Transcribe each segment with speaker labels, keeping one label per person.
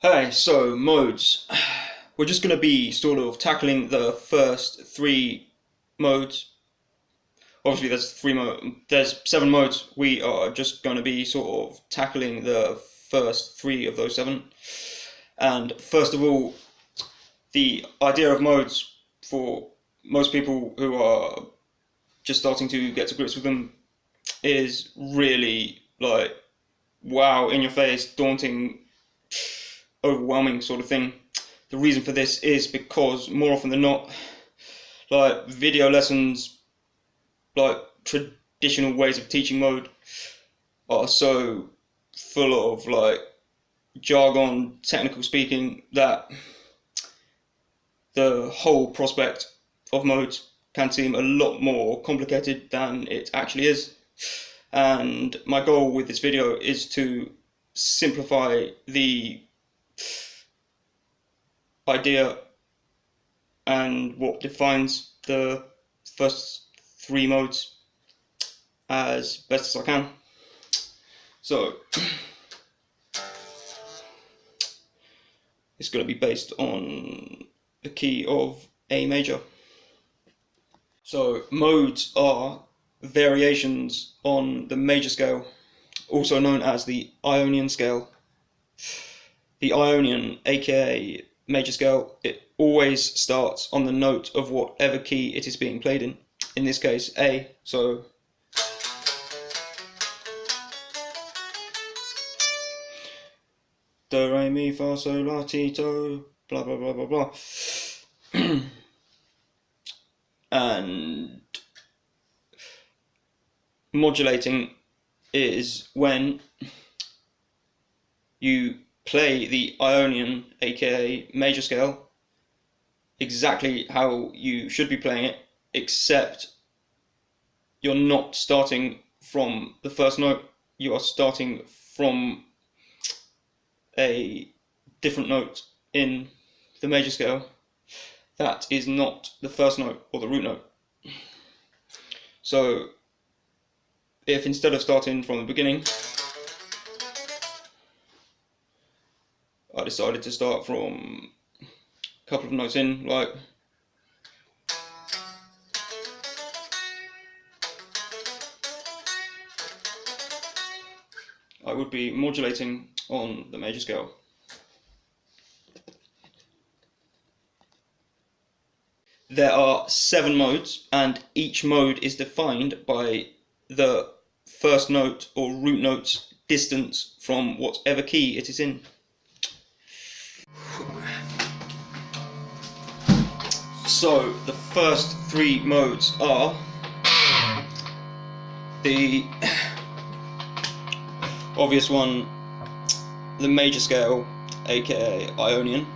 Speaker 1: Hey, so modes. We're just going to be sort of tackling the first three modes. Obviously, there's 7 modes. We are just going to be sort of tackling the first 3 of those 7. And first of all, the idea of modes for most people who are just starting to get to grips with them is really like wow, in your face, daunting, overwhelming sort of thing. The reason for this is because more often than not, like video lessons, like traditional ways of teaching mode, are so full of like jargon, technical speaking, that the whole prospect of modes can seem a lot more complicated than it actually is. And my goal with this video is to simplify the idea and what defines the first 3 modes as best as I can. So it's going to be based on the key of A major. So modes are variations on the major scale, also known as the Ionian scale. The Ionian, aka major scale, it always starts on the note of whatever key it is being played in this case A. So do, re, mi, fa, sol, la, ti, do, blah blah blah blah blah. And modulating is when you play the Ionian, aka major scale, exactly how you should be playing it, except you're not starting from the first note, you are starting from a different note in the major scale that is not the first note or the root note. So if instead of starting from the beginning, I decided to start from a couple of notes in, like I would be modulating on the major scale. There are 7 modes, and each mode is defined by the first note or root note's distance from whatever key it is in. So the first 3 modes are the obvious one, the major scale, aka Ionian.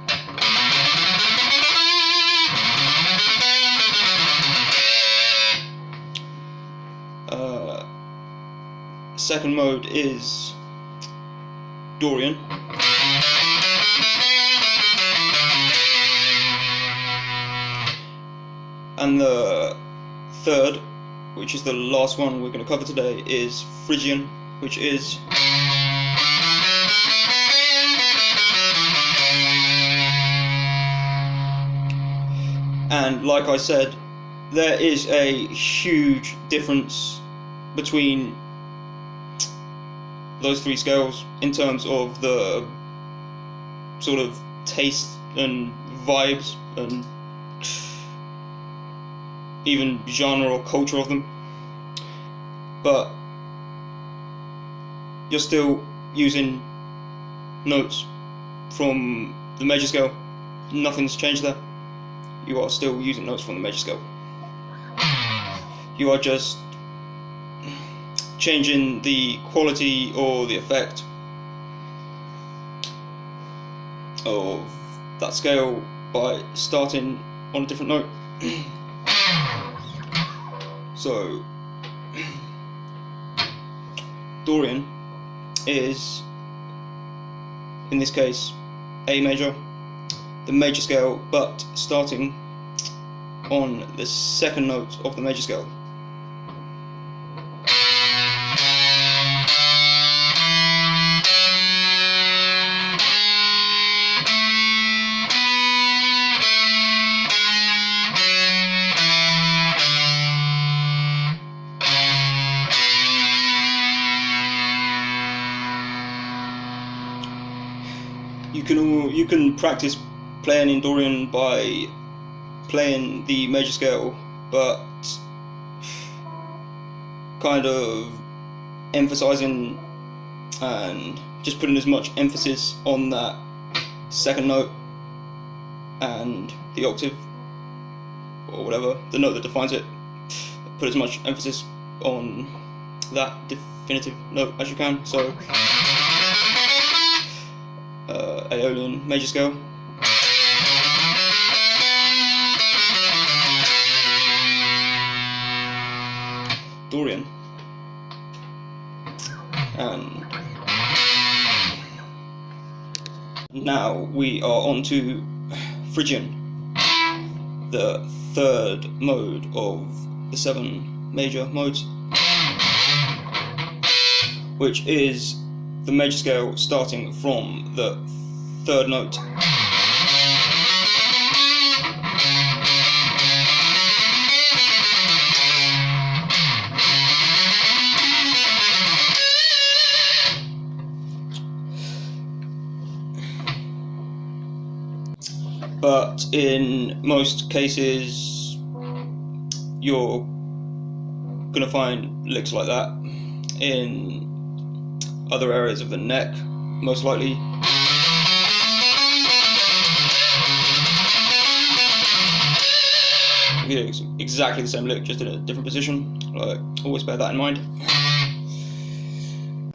Speaker 1: Second mode is Dorian. And the third, which is the last one we're going to cover today, is Phrygian, which is and like I said, there is a huge difference between those 3 scales in terms of the sort of taste and vibes and even genre or culture of them, but you're still using notes from the major scale. Nothing's changed there. You are still using notes from the major scale. You are just changing the quality or the effect of that scale by starting on a different note. So Dorian is, in this case, A major, the major scale, but starting on the second note of the major scale. You can practice playing in Dorian by playing the major scale, but kind of emphasizing and just putting as much emphasis on that second note and the octave or whatever, the note that defines it. Put as much emphasis on that definitive note as you can. So Ionian major scale, Dorian, and now we are on to Phrygian, the third mode of the 7 major modes, which is the major scale starting from the 3rd note. But in most cases, you're gonna find licks like that in other areas of the neck, most likely. It's exactly the same lick, just in a different position. Like, always bear that in mind.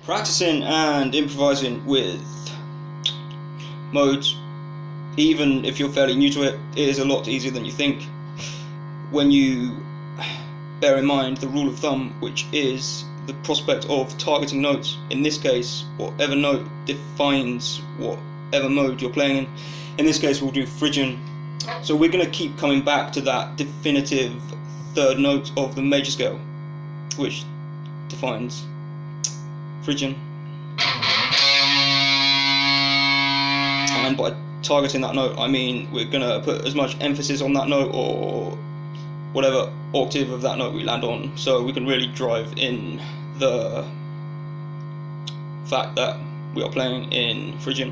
Speaker 1: Practicing and improvising with modes, even if you're fairly new to it, is a lot easier than you think when you bear in mind the rule of thumb, which is the prospect of targeting notes. In this case, whatever note defines whatever mode you're playing in. In this case, we'll do Phrygian. So we're going to keep coming back to that definitive 3rd note of the major scale, which defines Phrygian. And by targeting that note, I mean we're going to put as much emphasis on that note, or whatever octave of that note we land on, so we can really drive in the fact that we are playing in Phrygian.